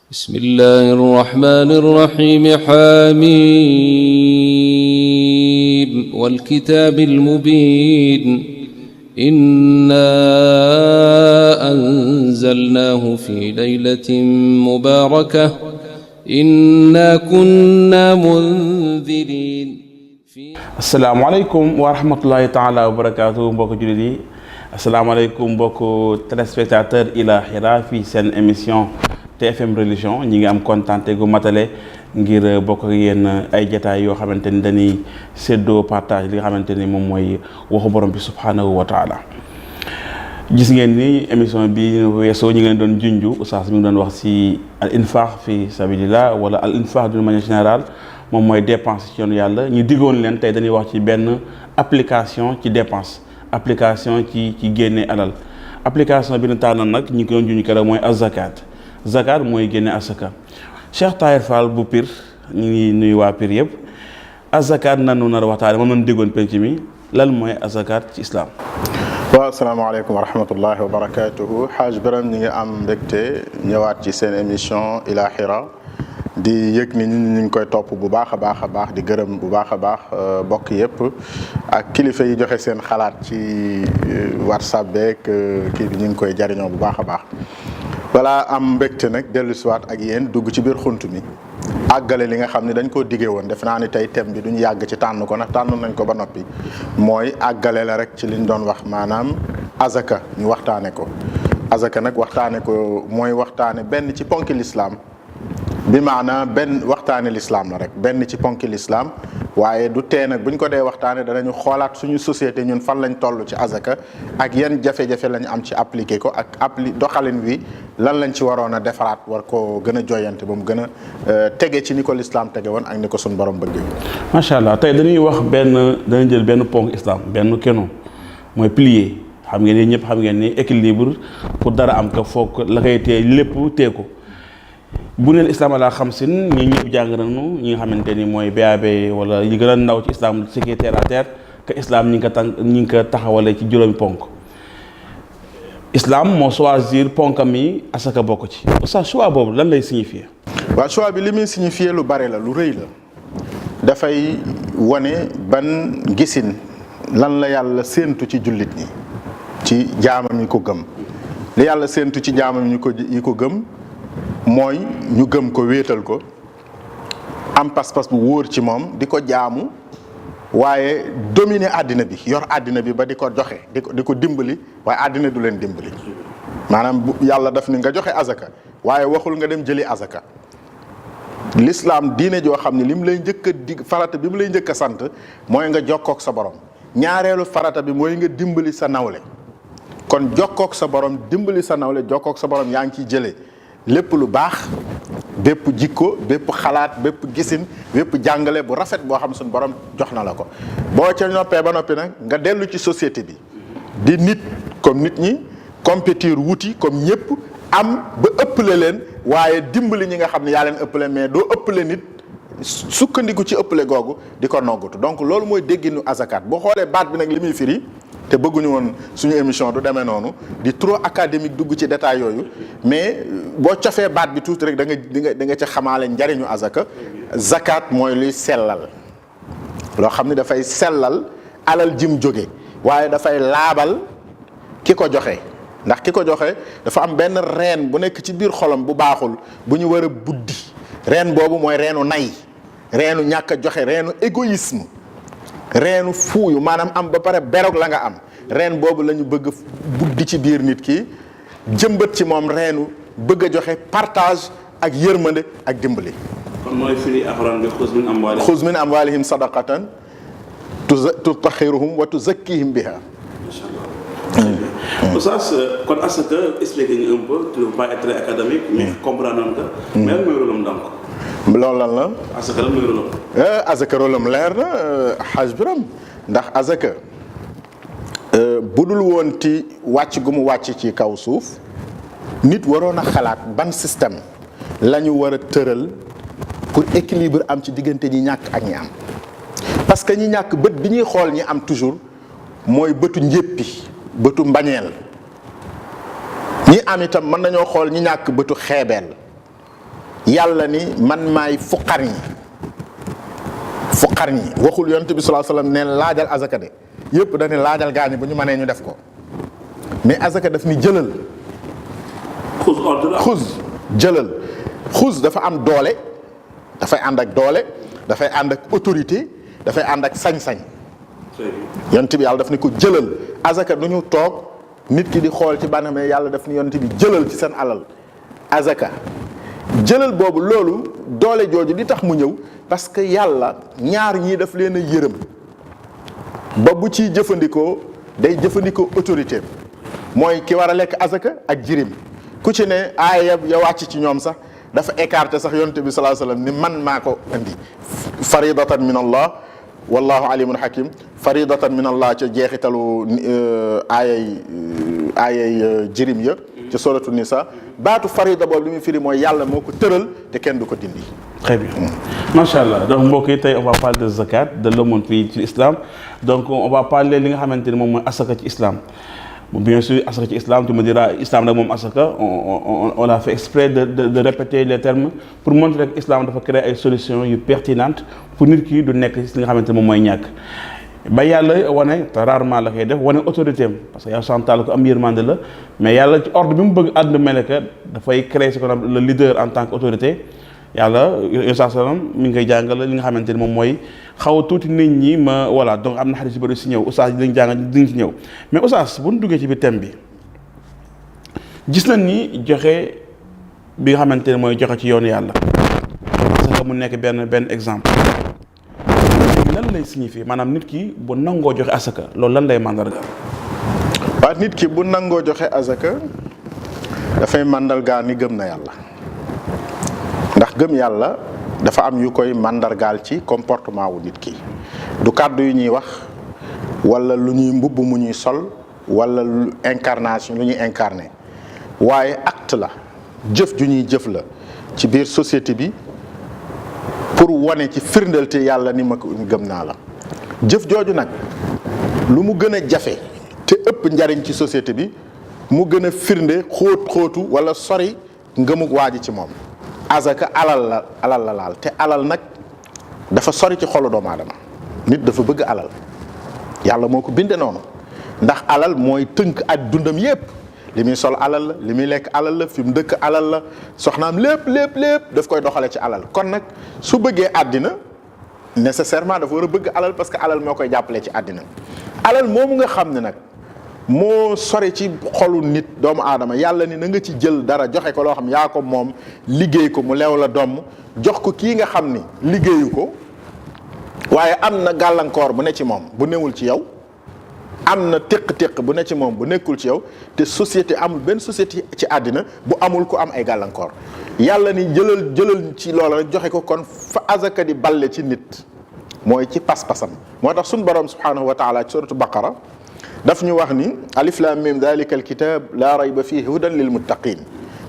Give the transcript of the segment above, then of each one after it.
بسم الله الرحمن الرحيم حميم والكتاب المبين إنا أنزلناه في ليلة مباركة إنا كنا منذرين السلام عليكم ورحمة الله تعالى وبركاته mbokk jullit yi asalaamaaleykum mbokk téléspectateur Ila Hira fii seen émission TFM religion ñi ngi am kontaante gu matale ngir bokk ak yéen ay jataay yoo xamante ni dañuy séddoo partage li nga xamante ni moom mooy waxu borom bi subhanahu wa taala. gis ngeen ni émission bi weesoo ñi ngeen doon junju oustaz mi ngi doon wax si al infaq fi sabilillah wala al infaq d'une manière générale moom mooy dépense ci yoonu yàlla ñu diggoon leen tey dañuy wax ci benn application ci dépense application ci génne alal application bi ñu tànn nag ñi ko doon junj keroog mooy az-zakat zakat mooy génne asaka Cheikh Tahir Fall bu Pire ñu ngi nuyu waa Pire yëpp az-zakat nanu nar a waxtaane moom lañu déggoon penc mi lan mooy az-zakat ci islam. waaw asalaamaaleykum wa rahmatullahi wa barakatuhu Haaj Biram ñi ngi am mbégte ñëwaat ci seen émission Ila Hira di yëg ni ñu ngi koy topp bu baax a baax di gërëm bu baax a baax bokk yëpp ak kilifa yi joxe seen xalaat ci WhatsApp beeg kii bi ñu ngi koy jariñoo bu baax a baax. voilà am mbégte nag dellu siwaat ak yéen dugg ci biir xunt mi àggale li nga xam ne dañ koo diggee woon def naa ni tey thème bi duñu yàgg ci tànn ko nag tànn nañ ko ba noppi mooy àggale la rek ci liñ doon wax maanaam azaka ñu waxtaane ko azaka nag waxtaane ko mooy waxtaane benn ci ponki lislaam bi maanaam benn waxtaane lislaam la rek benn ci ponki lislaam waaye du tee nag bu ñu ko dee waxtaane danañu xoolaat suñu société ñun fan lañ toll ci azaka ak yan jafe-jafe lañ am ci appliqué ko ak doxalin wi lan lañ ci waroon a defaraat war ko gën a joyante ba mu gën a tege ci ni ko lislaam tege woon ak ni ko suñu borom bëgg. macha allah tey dañuy wax dañuy jël benn ponk islam benn keno mooy pilier xam ngeen ni ñëpp xam ngeen ni équilibre pour dara am ko foog la koy tee lépp tee ko. bu neen islam ala xamsin ñi ñëpp jàng nañu ñi nga xamante ni mooy BAB wala yi gën a ndaw ci islam ce qui est terre à terre que islam ñi ngi ko taxawale ci juróomi ponk islam moo choisir ponkam yi asaka bokk ci sa choix boobu lan lay signifier. waaw choix bi li muy signifier lu bare la lu rëy la dafay wane ban gisin lan la yàlla séentu ci jullit ñi ci jaamam yi ko gëm li yàlla séentu ci jaamam yi ko gëm mooy ñu gëm ko wéetal ko am pas-pas bu wóor ci moom di ko jaamu waaye dominer àddina bi yor àddina bi ba di ko joxe di ko dimbali waaye àddina du leen dimbali maanaam yàlla daf ni nga joxe azaka waaye waxul nga dem jëli azaka l'islam diine joo xam ne li mu lay njëkk a farata bi mu lay njëkk a sant mooy nga jokkook sa borom ñaareelu farata bi mooy nga dimbali sa nawle kon jokkook sa borom dimbali sa nawle jokkook sa borom yaa ngi ciy jëlee lépp lu baax bépp jikko bépp xalaat bépp gisin bépp jàngale bu rafet boo xam suñu borom jox na la ko boo ca noppee ba noppi nag nga dellu ci société bi di nit comme nit ñi compétir wuti comme ñëpp am ba ëppale leen waaye dimbali ñi nga xam ne yaa leen ëppale mais doo ëppale nit sukkandiku ci ëppale googu di ko noggutu donc loolu mooy dégginu azakat boo xoolee baat bi nag li muy firi te bëgguñu woon suñu émission du demee noonu di trop académique dugg ci détail yooyu mais boo cofee baat bi tuuti rek da nga ca xamaale njariñu azaka zakat mooy luy sellal loo xam ne dafay sellal alal jim jóge waaye dafay laabal ki ko joxe ndax ki ko joxe dafa am benn reen bu nekk ci biir xolam bu baaxul bu ñu war a buddi reen boobu mooy reenu nay reenu ñàkk a joxe reenu égoïsme reenu fuuyu maanaam am ba pare beroog la nga am reen boobu la ñu bëgg buddi ci biir nit ki jëmbat ci moom reenu bëgg a joxe partage ak yërmande ak dimbali. kon mooy firi alxuraan bi xuz min amwaalihim sadaqatan tutahhiruhum wa tuzakkihim biha. macha allah. Oustaz kon asaka expliqué nga un peu tu ne veux pas être académique mais comprendre nañ ko. mais lan mooy rôle am donc. loolu lan la. asaka lan mooy rôle am. asaka rôle am leer na Haaj Biram ndax asaka budul woon ti wàcc gu mu wàcc ci kaw suuf nit waroon a xalaat ban système la ñu war a tëral pour équilibre am ci diggante ñi ñàkk ak ñi am parce que ñi ñàkk bët bi ñuy xool ñi am toujours mooy bëtu njéppi bëtu mbañeel ñi am itam mën nañoo xool ñi ñàkk bëtu xeebeel yàlla ni man maay fuqar ñi waxul yonent bi sallallahu alayhi wasallam ne laajal azaka de yëpp dañu laajal gaañi bu ñu mënee ñu def ko mais azaka daf ni jëlal xuz dafa am doole, dafay ànd ak doole, dafay ànd ak autorité, dafay ànd ak sañ-sañ. yonent bi yàlla daf ni ko jëlal. azaka du ñu toog nit ki di xool ci bànn mais yàlla daf ni yonent bi jëlal ci seen alal. azaka jëlal boobu loolu doole jooju li tax mu ñëw parce que yàlla ñaar ñii daf leen a yërëm ba bu ciy jëfandikoo day jëfandikoo autorité mooy ki war a lekk azaka ak jirim ku ci ne aaya ya wàcc ci ñoom sax dafa écarté sax yonent bi sallallahu alayhi wasallam ni man maa ko indi faridatan min allah wallahu alimun hakim faridatan min allah ca jeexitalu aayay jirim ya ca suratu nisa baatu farida boobu li muy firi mooy yàlla moo ko tëral te kenn du ko dindi. Très bien. Macha Allah. Donc mbokk yi tey on va parler de zakat, de l'aumône ci l'islam. Donc on va parler li nga xamante ne moom mooy asaka ci islam. Bon, bien sûr asaka ci islam tu me diras islam nag moom asaka on a fait exprès de répéter les termes pour montrer que islam dafa créer ay solutions yu pertinentes pour nit ki du nekk ci li nga xamante ne moom mooy ñàkk. ba yàlla wane te rarement la koy def wane autorité am parce que yàlla santal ko am yërmande la mais yàlla ci ordre bi mu bëgg àdduna mel que dafay créer ce qu'on appelle le leader en tant qu'autorité. yàlla Yonent sallam mi ngi koy jàngal li nga xamante ni moom mooy xaw a tuuti nit ñi ma voilà donc am na xarit yu bëri si ñëw oustaz dinañ jàngal dinañ si ñëw mais oustaz bu ñu duggee ci biir thème bi gis nañ ni joxe bi nga xamante ne mooy joxe ci yoonu yàlla parce que mu nekk benn exemple lan lay signifier maanaam nit ki bu nangoo joxe asaka loolu lan lay màndarga. waaw nit ki bu nangoo joxe asaka dafay màndargaa ni gëm na yàlla. ndax gëm yàlla dafa am yu koy màndargaal ci comportement wu nit ki du kàddu yu ñuy wax wala lu ñuy mbubb mu ñuy sol wala incarnation lu ñuy incarné waaye acte la jëf ju ñuy jëf la ci biir société bi pour wane ci firndeel te yàlla ni ma ko gëm naa la jëf jooju nag lu mu gën a jafe te ëpp njariñ ci société bi mu gën a firnde xóotu wala sori ngëmug waa ji ci moom. azaka alal la laal te alal nag dafa sori ci xolu doomu aadama nit dafa bëgg alal yàlla moo ko binde noonu ndax alal mooy tënk ak dundam yépp li muy sol alal la li muy lekk alal la fi mu dëkk alal la soxnaam lépp daf koy doxale ci alal kon nag su bëggee àddina nécessairement dafa war a bëgg alal parce que alal moo koy jàppale ci àddina alal moomu nga xam ne nag moo sori ci xolu nit doomu aadama yàlla ni na nga ci jël dara joxe ko loo xam yaa ko moom liggéey ko mu leew la doom jox ko kii nga xam ni liggéeyu ko waaye am na gàllankoor bu ne ci moom bu newul ci yow am na téq-téq bu ne ci moom bu nekkul ci yow te société amul benn société ci àddina bu amul ku am ay gàllankoor yàlla ni jëlal ci loola rek joxe ko kon fa azaka di balle ci nit mooy ci pas-pasam moo tax suñu borom subhanahu wa taala ci suratu baqara daf ñu wax ni alif lam mim dalika alkitab la rayba fihi hudan lil muttaqin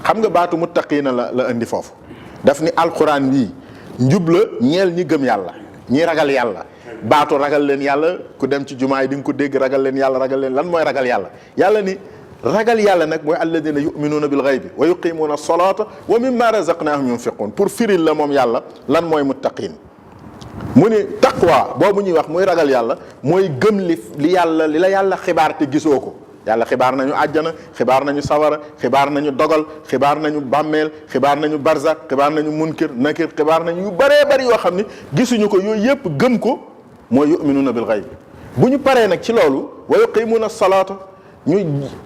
xam nga baatu muttaqina la indi foofu daf ni alquran bii njub la ñeel ñi gëm yàlla ñi ragal yàlla baatu ragal leen yàlla ku dem ci jumaa yi di nga ko dégg ragal leen yàlla ragal leen lan mooy ragal yàlla yàlla ni ragal yàlla nag mooy alladina yuminuuna bil ghaybi wa yuqimuuna as-salata wa mimma razaqnahum yunfiqun pour firil la moom yàlla lan mooy muttaqin mu ni taqwa boobu ñuy wax muy ragal yàlla mooy gëm li la yàlla xibaar te gisoo ko yàlla xibaar nañu àjjana xibaar nañu sawara xibaar nañu dogal xibaar nañu bàmmeel xibaar nañu barzak xibaar nañu munkir nakir xibaar nañu yu bëree bëri yoo xam ni gisuñu ko yooyu yëpp gëm ko mooy yuminuuna bil ghayb bu ñu paree nag ci loolu wa yuqimuuna salaata ñu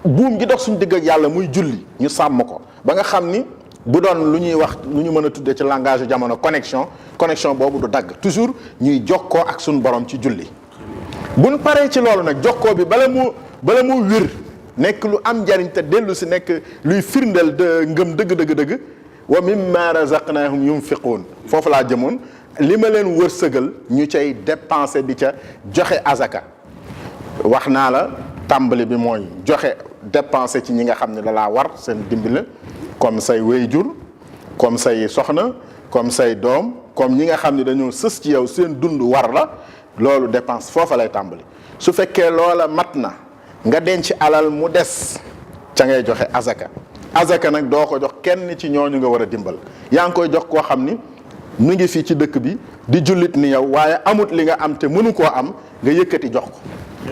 buum gi dox suñu digg ak yàlla muy julli ñu sàmm ko ba nga xam ni bu doon lu ñuy wax lu ñu mën a tuddee ci langage jamono connexion boobu du dagg toujours ñuy jokkoo ak suñu borom ci julli buñ paree ci loolu nag jokkoo bi bala mu wir nekk lu am njariñ te dellu si nekk luy firndeel de ngëm dëgg wa mimma razaqnahum yunfiqun foofu laa jëmoon li ma leen wërsëgal ñu cay dépenser di ca joxe azaka wax naa la tàmbali bi mooy joxe dépenser ci ñi nga xam ne da laa war seen dimbali comme say wéyjur comme say soxna comme say doom comme ñi nga xam ne dañoo sës ci yow seen dund war la loolu dépense foofa lay tàmbali su fekkee loola mat na nga denc alal mu des ca ngay joxe azaka azaka nag doo ko jox kenn ci ñooñu nga war a dimbal yaa ngi koy jox koo xam ni mu ngi fii ci dëkk bi di jullit ni yow waaye amut li nga am te mënu koo am nga yëkkati jox ko.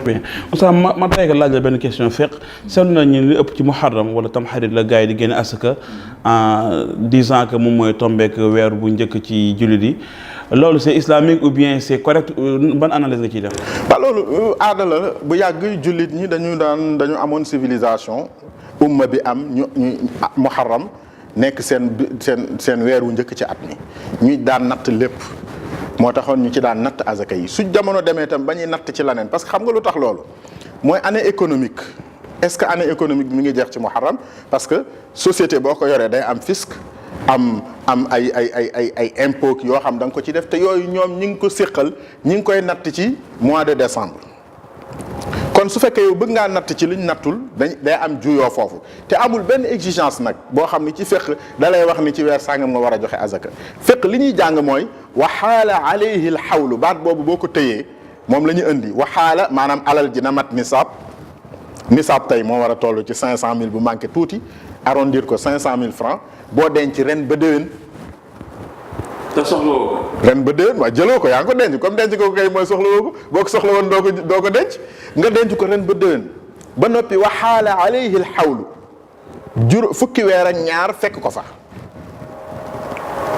bien Oustaz ma tey laaj la benn question fekk seetlu nañu li ëpp ci muharram wala tamxarit la gars yi di génne asaka en disant que moom mooy tombeek weer bu njëkk ci jullit yi loolu c'est islamique ou bien c'est correct ban analyse nga ciy def. waaw loolu aada la bu yàgg jullit ñi dañu amoon civilisation umma bi am ñu muharram nekk seen weer wu njëkk ci at mi ñuy daan natt lépp. moo taxoon ñu ci daan natt azaka yi su jamono demee itam ba ñuy natt ci leneen parce que xam nga lu tax loolu mooy année économique est-ce que année économique bi mi ngi jeex ci muharram parce que société boo ko yoree day am fisc am ay impôt yoo xam da nga ko ci def te yooyu ñoom ñi ngi ko séqal ñi ngi koy natt ci mois de décembre. kon su fekkee yow bëgg ngaa natt ci luñ nattul day am juyoo foofu te amul benn exigence nag boo xam ni ci fiqh da lay wax ni ci weer sàngam nga war a joxe azaka fiqh li ñuy jàng mooy waxaala alayhi al xawlu baat boobu boo ko tëyee moom la ñu indi waxaala maanaam alal ji na mat nisaab tey moo war a toll ci 500000 bu manqué tuuti arrondir ko 500000 francs boo denc ren ba déwén. te soxla woo ko. ren ba déwén waaw jëloo ko yaa ngi ko denc comme denc ko kay mooy soxla woo ko boo ko soxla woon doo ko denc nga denc ko ren ba déwén ba noppi waxaala alayhi al xawlu fukki weer ak ñaar fekk ko fa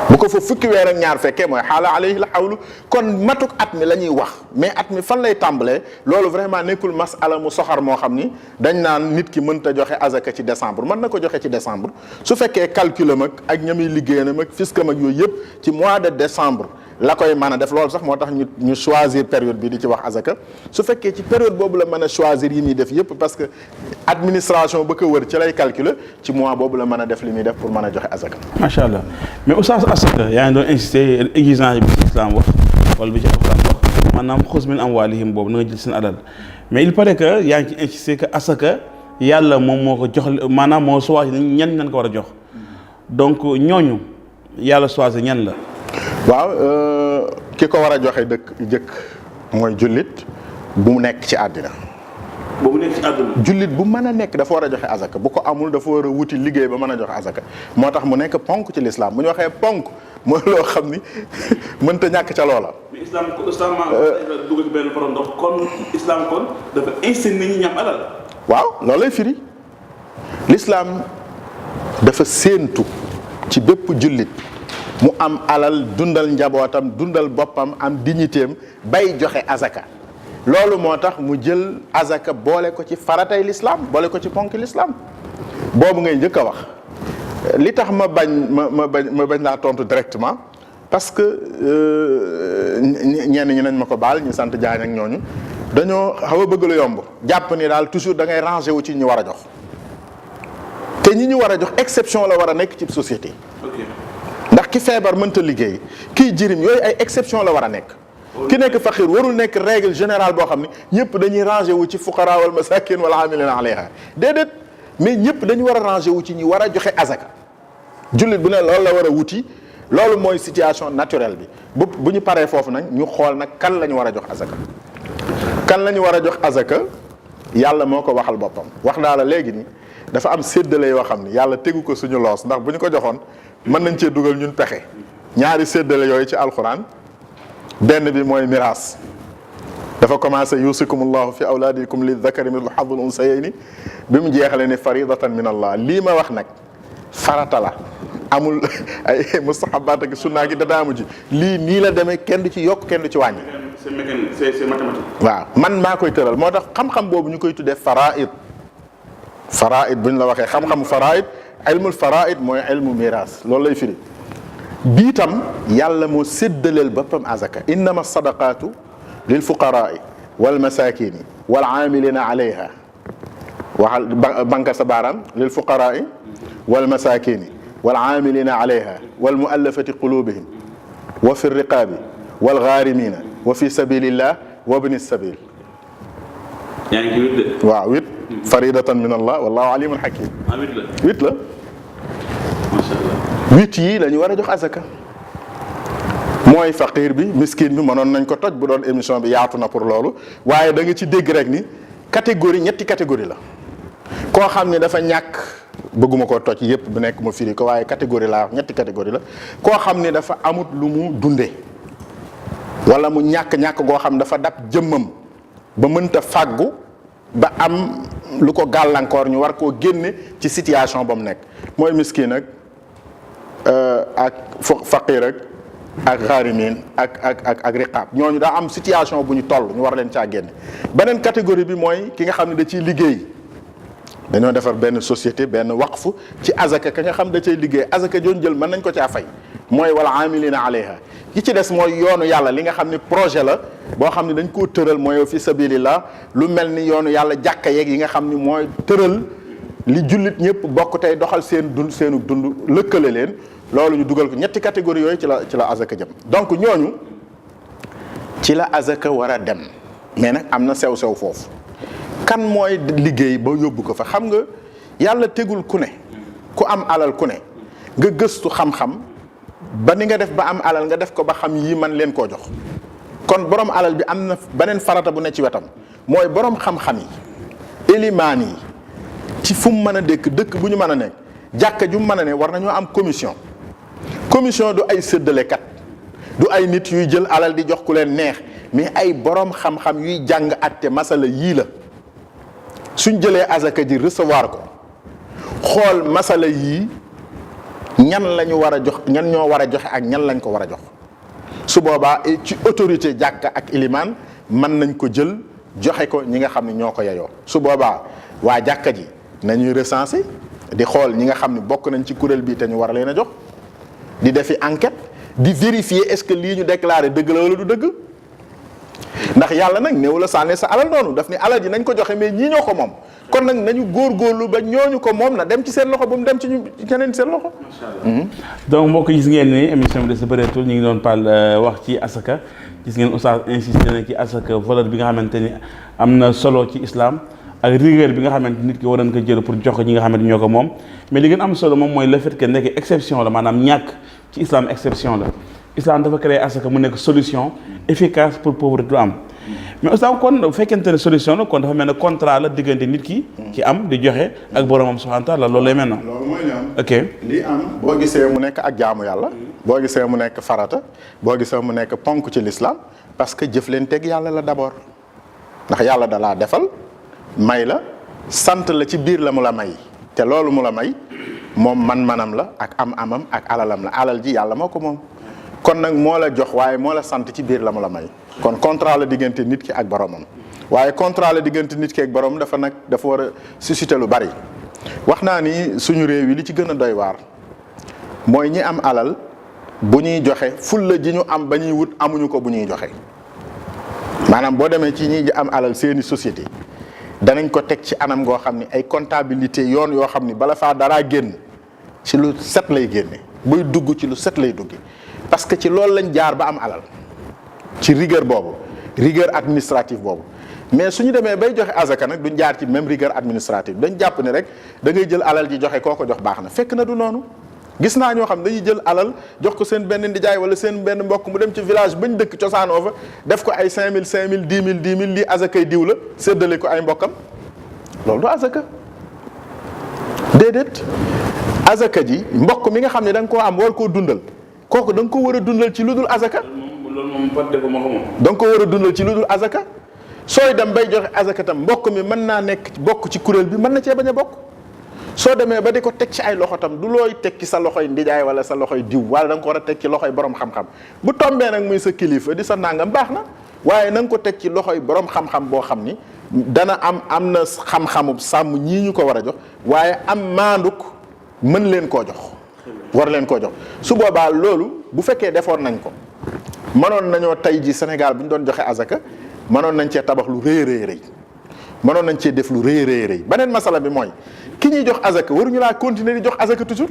bu ko fa fukki weer ak ñaar fekkee mooy xaala alayhi al xawlu kon matuk at mi la ñuy wax mais at mi fan lay tàmbalee loolu vraiment nekkul masala mu soxar moo xam ni dañ naan nit ki mënta joxe azaka ci décembre mën na ko joxe ci décembre su fekkee calculam ak ñami liggéeyam ak fiscam ak yooyu yëpp ci mois de décembre la koy mën a def loolu sax moo tax ñu choisir période bi di ci wax azaka su fekkee ci période boobu la mën a choisir yi muy def yëpp parce que administration ba ko wër ci lay calculer ci mois boobu la mën a def li muy def pour mën a joxe azaka. macha allah mais oustaz asaka yaa ngi doon insister exigence bi ci islam wax wala bi ci alquran wax maanaam xuz min amwalihim boobu na nga jël seen alal mais il paraît que yaa ngi ci insister que asaka yàlla moom moo ko jox maanaam moo choisir ñan ko war a jox donc ñooñu yàlla choisir ñan la. waaw ki ko war a joxe jëkk mooy jullit bu mu nekk ci àddina. bu mu nekk ci àddina. jullit bu mën a nekk dafa war a joxe azaka bu ko amul dafa war a wuti liggéey ba mën a joxe azaka moo tax mu nekk ponk ci lislaam bu ñu waxee ponk mooy loo xam ni mënta ñàkk ca loola. mais islam dugg ci benn borom ndox kon islam kon dafa inciter nit ñi ñam alal. waaw loolay firi lislaam dafa séentu ci bépp jullit. mu am alal dundal njabootam dundal boppam am dignitéem bay joxe azaka loolu moo tax mu jël azaka boole ko ci faratay l'islam boole ko ci ponki l'islam boobu ngay njëkk a wax li tax ma bañ laa tontu directement parce que ñenn ñi nañ ma ko baal ñu sant Jaañ ak ñooñu dañoo xaw a bëgg lu yomb jàpp ni daal toujours da ngay ranger wu ci ñu war a jox te ñi ñu war a jox exception la war a nekk ci société. ndax ki feebar mënta liggéey kii jirim yooyu ay exception la war a nekk ki nekk faqir warul nekk règle générale boo xam ne ñëpp dañuy rangé wu ci fuqara wal masakin wala amilina alayha déedéet mais ñëpp dañu war a rangé wu ci ñi war a joxe azaka jullit bu ne loolu la war a wuti loolu mooy situation naturelle bi bu ñu paree foofu nag ñu xool nag kan la ñu war a jox azaka kan la ñu war a jox azaka yàlla moo ko waxal boppam wax naa la léegi ni dafa am séddale yoo xam ni yàlla tegu ko suñu loos ndax bu ñu ko joxoon mën nañ cee dugal ñun pexe ñaari séddale yooyu ci alquran benn bi mooy miraas dafa commencé yusikumullahu fi awlaadikum lidhakari mithlu hazzil unsayayni bi mu jeexale ni faridatan min allah lii ma wax nag farata la amul ay mustahabaat ak sunna gi dadaamu ji lii nii la demee kenn du ci yokk kenn du ci wàññi. c'est mathématique. waaw man maa koy tëral moo tax xam-xam boobu ñu koy tuddee faraid bu ñu la waxee xam-xamu faraid ilmul faraid mooy ilmu miraas loolu lay firi bii tam yàlla moo séddaleel boppam azaka innama sadaqaatu lil fuqaraai wal masakini wal aamilina alayha waxal banka sa baaraam lil fuqaraai wal masakini wal aamilina alayha wal muallafati qulubihim wa fi riqaabi wal gaarimina wa fi sabilillah wa bni sabil. yaa ngi ci 8 de. waaw 8 faridatan min allah wallahu alimun hakim. 8 la 8 la. macha allah 8 yii la ñu war a jox azaka mooy faqir bi miskin bi mënoon nañ ko toj bu doon émission bi yaatu na pour loolu waaye da nga ci dégg rek ni catégorie ñetti catégorie la koo xam ne dafa ñàkk bëgguma koo toj yépp bu nekk ma firi ko waaye catégorie laa wax ñetti catégorie la koo xam ni dafa amut lu mu dunde wala mu ñàkk goo xam dafa dab jëmmam ba mënta fàggu ba am lu ko gàllankoor ñu war koo génne ci situation ba mu nekk mooy miskin ak faqir ak xaarimin ak riqaab ñooñu daa am situation bu ñu toll ñu war leen caa génne. beneen catégorie bi mooy ki nga xam ne da ciy liggéey dañoo defar benn société benn waqf ci azaka ka nga xam da cay liggéey azaka jooju jël mën nañ ko caa fay mooy wala amilina alayha ki ci des mooy yoonu yàlla li nga xam ne projet la boo xam ne dañ koo tëral mooy fi sabilillah lu mel ni yoonu yàlla jàkka yeeg yi nga xam ni mooy tëral li jullit ñëpp bokk tey doxal seenu dund lëkkale leen loolu ñu dugal ko ñetti catégorie yooyu ci la azaka jëm donc ñooñu ci la azaka war a dem mais nag am na sew-sew foofu kan mooy liggéey ba yóbbu ko fa xam nga yàlla tegul ku ne ku am alal ku ne nga gëstu xam-xam ba ni nga def ba am alal nga def ko ba xam yii man leen koo jox kon borom alal bi am na beneen farata bu ne ci wetam mooy borom xam-xam yi élimaan yi ci fu mu mën a dëkk bu ñu mën a nekk jàkka ju mu mën a ne war nañoo am commission du ay séddalekat du ay nit yuy jël alal di jox ku leen neex mais ay borom xam-xam yuy jàng atte masala yii la suñ jëlee azaka ji recevoir ko xool masala yii ñan lañu war a jox ñan ñoo war a joxe ak ñan lañ ko war a jox su boobaa ci autorité jàkka ak ilimaan mën nañ ko jël joxe ko ñi nga xam ne ñoo ko yeyoo su boobaa waa jàkka ji nañuy recenser di xool ñi nga xam ne bokk nañ ci kuréel bii te ñu war leen a jox di defi enquête di vérifier est-ce que lii ñu déclaré dëgg la wala du dëgg ndax yàlla nag néew la sànne sa alal noonu daf ni alal ji nañ ko joxe mais ñii ñoo ko moom kon nag nañu góorgóorlu ba ñooñu ko moom na dem ci seen loxo ba mu dem ci ñu keneen seen loxo. donc mbokk gis ngeen ni émission bi de sa bëreetul ñu ngi doon wax ci asaka gis ngeen oustaz insisté na ci asaka valeur bi nga xamante ni am na solo ci islam ak rigueur bi nga xamante nit ki war nañ ko jël pour jox ko ñi nga xamante ñoo ko moom mais li gën am solo moom mooy le fait que nekk exception la maanaam ñàkk ci islam exception la islam dafa créé asaka mu nekk solution efficace pour pauvreté du am mais oustaz kon bu fekkente ne solution la kon dafa mel ne contrat la diggante nit ki am di joxe ak boromam subhanahu wa ta'ala loolu lay mel na loolu mooy li am ok li am boo gisee mu nekk ak jaamu yàlla boo gisee mu nekk farata boo gisee mu nekk ponk ci l'islam parce que jëflanteeg yàlla la d'abord ndax yàlla da laa defal may la sant la ci biir la mu la may te loolu mu la may moom man-manam la ak am-amam ak alalam la alal ji yàlla moo ko moom kon nag moo la jox waaye moo la sant ci biir la mu la may kon contrat la diggante nit ki ak boromam waaye contrat la diggante nit ki ak boromam dafa war a susciter lu bari wax naa ni suñu réew yi li ci gën a doy waar mooy ñi am alal bu ñuy joxe fulla ji ñu am ba ñuy wut amuñu ko bu ñuy joxe maanaam boo demee ci ñi am alal seeni société danañ ko teg ci anam goo xam ni ay comptabilité yoon yoo xam ni bala faa daraa génn ci lu set lay génne buy dugg ci lu set lay dugge parce que ci loolu lañ jaar ba am alal ci rigueur boobu rigueur administrative boobu mais suñu demee bay joxe azaka nag duñ jaar ci même rigueur administrative dañ jàpp ne rek da ngay jël alal ji joxe koo ko jox baax na fekk na du noonu gis naa ñoo xam dañuy jël alal jox ko seen benn ndijaay wala seen benn mbokk mu dem ci village bañ dëkk cosaanoo fa def ko ay 5000 5000 10 000 10 000 lii azakay diw la séddale ko ay mbokkam loolu du azaka déedéet azaka ji mbokk mi nga xam ne da nga koo am war koo dundal kooku da nga ko war a dundal ci lu dul azaka. loolu moom par défaut moo ko moom. da nga ko war a dundal ci lu dul azaka sooy dem bay joxe azaka tam mbokk mi mën naa nekk bokk ci kuréel bi mën na cee bañ a bokk. soo demee ba di ko teg ci ay loxo tam du looy teg ci sa loxoy ndijaay wala sa loxoy diw wala da nga ko war a teg ci loxoy borom xam-xam bu tombee nag muy sa kilifa di sa nangam baax na waaye na nga ko teg ci loxoy borom xam-xam boo xam ni dana am na xam-xamu sàmm ñii ñu ko war a jox waaye am maanduk mën leen koo jox war leen koo jox su boobaa loolu bu fekkee defoon nañ ko mënoon nañoo tey ji Sénégal bu ñu doon joxe azaka mënoon nañ cee tabax lu rëy rëy mënoon nañ cee def lu rëy rëy beneen masala bi mooy ki ñuy jox azaka waruñu laa continuer di jox azaka toujours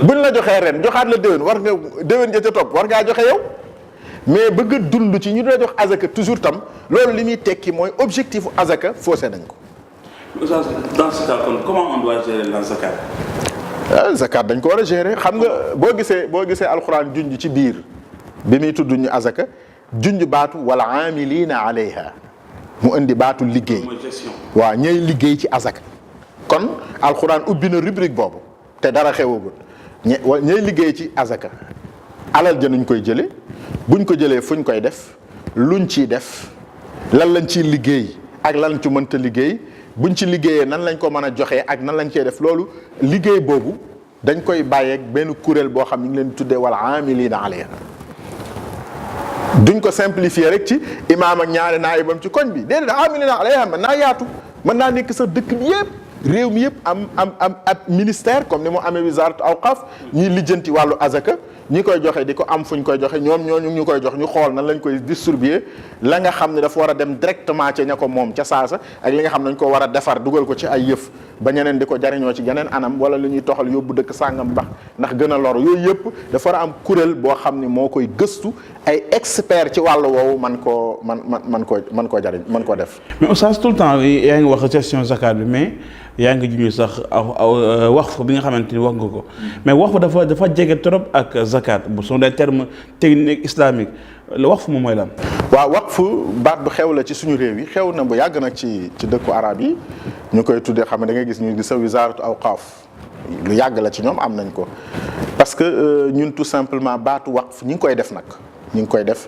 buñ la joxee ren joxaat la déwén war nga déwén ja ca topp war ngaa joxe yow mais bëgg a dund ci ñu la jox azaka toujours tam loolu li muy tekki mooy objectif azaka faussé nañ ko. dans ce cas kon comment on doit gérer la zakat. zakat dañ ko war a gérer xam nga boo gisee alxuraan junj ci biir bi muy tudd ñu azaka junj baatu wala amilina alayha mu indi baatu liggéey waaw ñooy liggéey ci azaka kon alxuraan ubbi na rubrique boobu te dara xewagul ñay liggéey ci azaka alal ja nuñ koy jële buñ ko jëlee fuñ koy def luñ ciy def lan lañ ciy liggéey ak lan ci mënta liggéey buñ ci liggéeyee nan lañ ko mën a joxee ak nan lañ cey def loolu liggéey boobu dañ koy bàyyeeg benn kuréel boo xam ñu ngi leen tuddee wal aamiliina alayha duñ ko simplifier rek ci imaam ak ñaari naayibam ci koñ bi déedéet aamiliina alayha mën naa yaatu mën naa nekk sax dëkk bi yëpp réew mi yëpp am ab ministère comme ni mu amee wisaaratu awqaaf ñuy lijjanti wàllu azaka ñi koy joxe di ko am fuñ koy joxe ñoom ñooñu ñu koy jox ñu xool nan lañ koy distribuer la nga xam ne dafa war a dem directement ca ña ko moom ca saasa ak li nga xam ne dañ ko war a defar dugal ko ci ay yëf ba ñeneen di ko jariñoo ci yeneen anam wala li ñuy toxal yóbbu dëkk sàngam bax ndax gën a lor yooyu yëpp dafa war a am kuréel boo xam ni moo koy gëstu ay expert ci wàllu woowu man koo jariñ man koo def. mais oustaz tout le temps yaa ngi wax gestion zakat bi mais yaa ngi juñu sax waqf bi nga xamante ni wax nga ko mais waqf dafa jege trop ak zakat bu sont des termes techniques islamiques waqf moom mooy lan. waaw waqf baat bu xew la ci suñu réew yi xew na bu yàgg nag ci dëkku arab yi ñu koy tuddee xam ne da ngay gis ñu di sa wisaaratu awqaaf lu yàgg la ci ñoom am nañ ko parce que ñun tout simplement baatu waqf ñi ngi koy def nag ñi ngi koy def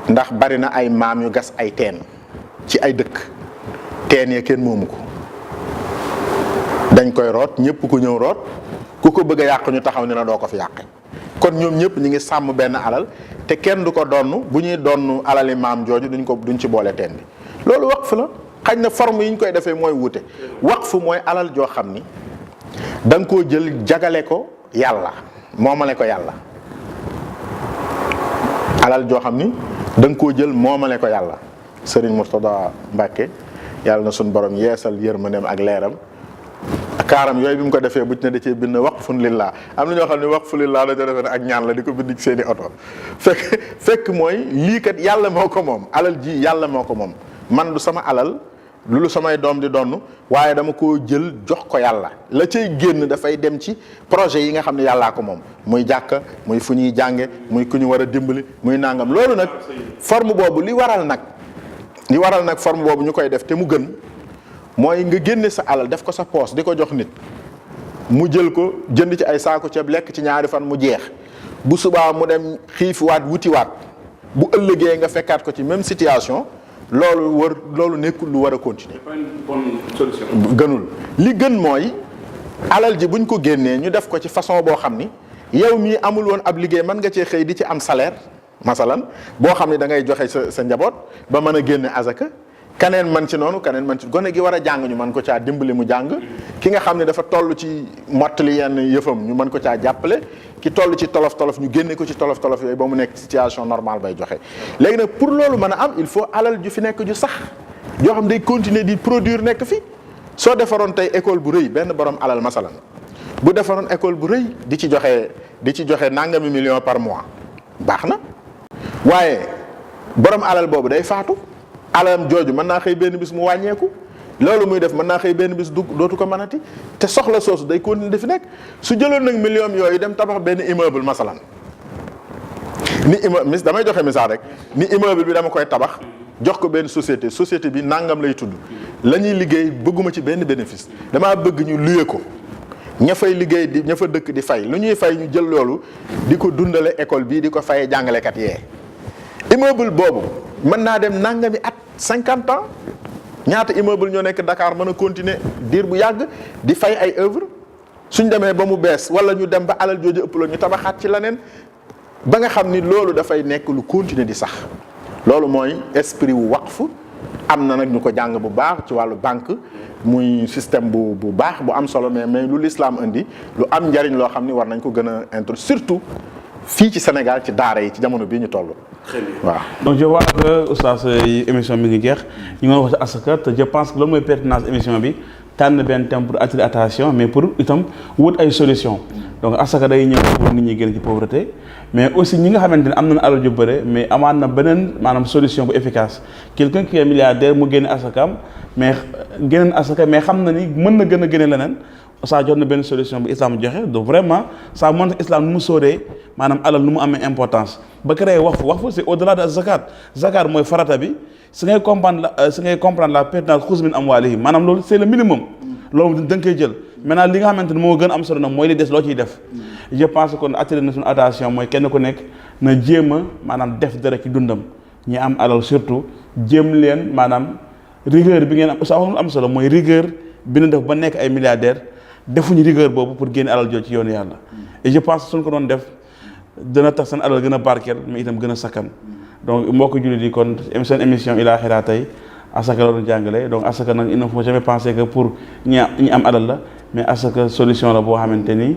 ndax bari na ay maam yu gas ay teen ci ay dëkk teen ya kenn moomu ko dañ koy root ñëpp ku ñëw root ku ko bëgg a yàq ñu taxaw ni la doo ko fi yàqe kon ñoom ñëpp ñi ngi sàmm benn alal te kenn du ko donn bu ñuy donn alali maam jooju duñ ci boole teen bi loolu waqf la xañ na forme yi ñu koy defee mooy wute waqf mooy alal joo xam ni da nga koo jël jagale ko yàlla moomale ko yàlla alal joo xam ni da nga koo jël moomale ko yàlla Serigne Mourtada Mbacke yàlla na suñ borom yeesal yërmandeem ak leeram kaaram yooyu bi mu ko defee bu ci ne da cee bind waqfun lillah am na ñoo xam ne waqfu lillah da ca defee ak ñaan la di ko bind ci seen i oto fekk mooy lii kat yàlla moo ko moom alal ji yàlla moo ko moom man du sama alal loolu samay doom di donn waaye dama koo jël jox ko yàlla la cay génn dafay dem ci projet yi nga xam ne yàllaa ko moom muy jàkka muy fu ñuy jànge muy ku ñu war a dimbali muy nangam loolu nag forme boobu li waral nag forme boobu ñu koy def te mu gën mooy nga génne sa alal def ko sa poos di ko jox nit mu jël ko jënd ci ay saako ceeb lekk ci ñaari fan mu jeex bu subaa mu dem xiifiwaat wutiwaat bu ëllëgee nga fekkaat ko ci même situation loolu nekkul lu war a continuer. bonne solution. gënul li gën mooy alal ji buñ ko génnee ñu def ko ci façon boo xam ni yow mii amul woon ab liggéey mën nga cee xëy di ci am salaire masalan boo xam ni da ngay joxe sa njaboot ba mën a génne azaka kaneen man ci noonu kaneen man ci gone gi war a jàng ñu mën ko caa dimbali mu jàng ki nga xam ne dafa toll ci mottali yenn yëfam ñu mën ko caa jàppale ki toll ci tolof-tolof ñu génne ko ci tolof-tolof yooyu ba mu nekk situation normale bay joxe léegi nag pour loolu mën a am il faut alal ju fi nekk ju sax yoo xam day continuer di produire nekk fi soo defaroon tey école bu rëy benn borom alal masalan bu defaroon école bu rëy di ci joxe nangami million par mois baax na waaye borom alal boobu day faatu alalam jooju mën naa xëy benn bis mu wàññeeku loolu muy def mën naa xëy benn bis dootu ko mënati te soxla soosu day continuer di fi nekk su jëloon nag million yooyu dem tabax benn immeuble masalan damay joxe misaal rek ni immeuble bi dama koy tabax jox ko benn société bi nangam lay tudd la ñuy liggéey bëgguma ci benn bénéfice damaa bëgg ñu luye ko ña fay liggéey ña fa dëkk di fay lu ñuy fay ñu jël loolu di ko dundale école bii di ko fayee jàngalekat yee immeuble boobu mën naa dem nangami at 50 ans ñaata immeuble ñoo nekk Dakar mën a continuer diir bu yàgg di fay ay œuvre suñ demee ba mu bees wala ñu dem ba alal jooju ëpp la ñu tabaxaat ci leneen ba nga xam ni loolu dafay nekk lu continuer di sax loolu mooy esprit wu waqf am na nag ñu ko jàng bu baax ci wàllu banque muy système bu baax bu am solo mais lu l'islam indi lu am njariñ loo xam ni war nañ ko gën a introduire surtout fii ci Sénégal ci daara yi ci jamono bii ñu toll. Très bien. waaw donc je vois que oustaz émission bi ngi jeex ñu ngi wax ci asaka te je pense que loolu mooy pertinence émission bi tànn benn thème pour attirer attention mais pour itam wut ay solution donc asaka day ñëw pour nit ñi génn ci pauvreté mais aussi ñi nga xamante ne am nañ alal ju bëre mais amaan na beneen maanaam solution bu efficace quelqu'un qui est milliardaire mu génne asakaam mais géneen asaka mais xam na ni mën na gën a génne leneen saa jot na benn solution bu islam joxe donc vraiment ça montre islam nu mu sóoree maanaam alal nu mu amee importance ba créé waqf c'est au-delà de zakat mooy farata bi su ngay comprendre la pertinence xuz min amwalihim maanaam loolu c'est le minimum loolu da nga koy jël maintenant li nga xamante ne moo gën am solo nag mooy li des loo ciy def je pense que attiré na suñu attention mooy kenn ku nekk na jéem a maanaam def dara ci dundam ñi am alal surtout jéem leen maanaam rigueur bi ngeen am sa am solo mooy rigueur bi na def ba nekk ay milliardaire defuñu rigueur boobu pour génne alal jooju ci yoonu yàlla et je pense suñ ko doon def dana tax seen alal gën a barkeel mais itam gën a sakkan donc mbokk jullit yi kon seen émission Ila Xira tey asaka la doon jàngale donc asaka nag il ne faut jamais penser que pour ñi am alal la mais asaka solution la boo xamante ni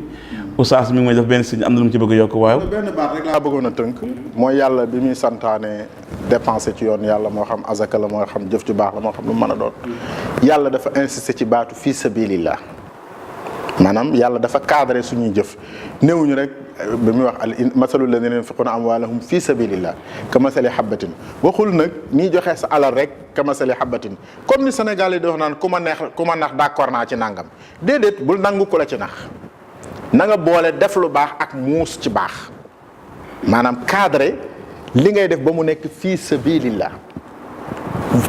oustaz mi ngi may def benn signe am na lu mu ci bëgg a yokk waaw. benn baat rek laa bëggoon a tënk mooy yàlla bi muy santaane dépenser ci yoon yàlla moo xam asaka la moo xam jëf ju baax la moo xam lu mën a doon yàlla dafa insister ci baatu fii sabilillah maanaam yàlla dafa cadré suñuy jëf néewuñu rek bi muy wax masalul ladina yunfiquna amwalahum fii sabilillah ka masali habbatin waxul nag ñiy joxe sa alal rek ka masali habbatin comme ni Sénégal yi di wax naan ku ma nax d'accord naa ci nangam déedéet bul nangu ku la ci nax na nga boole def lu baax ak muus ci baax maanaam cadré li ngay def ba mu nekk fii sabilillah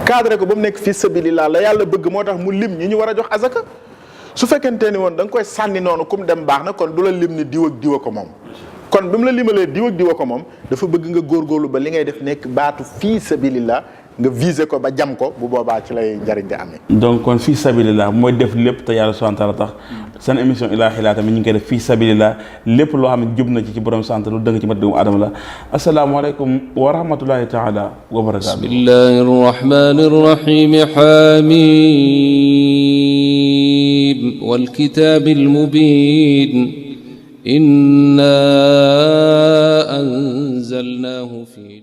cadré ko ba mu nekk fii sabilillah la yàlla bëgg moo tax mu lim ñi ñu war a jox azaka su fekkente ni woon da nga koy sànni noonu kum dem baax na kon du la lim ni diw ak diw ko moom kon bi mu la limalee diw ak diw ko moom dafa bëgg nga góorgóorlu ba li ngay def nekk baatu fii sabilillah nga viser ko ba jam ko bu boobaa ci lay njariñ di amee. donc kon fii sabilillah mooy def lépp te yàlla subhanahu wa taala tax seen émission Ila Xira tamit ñu ngi koy def fii sabilillah lépp loo xam ne jub na ci borom sant lu dëng ci mat doomu aadama la asalaamaaleykum wa rahmatullahi taala wa barakaatu. bismillahi rahmani rahim hamim wal kitabil mubin inna anzalnahu fi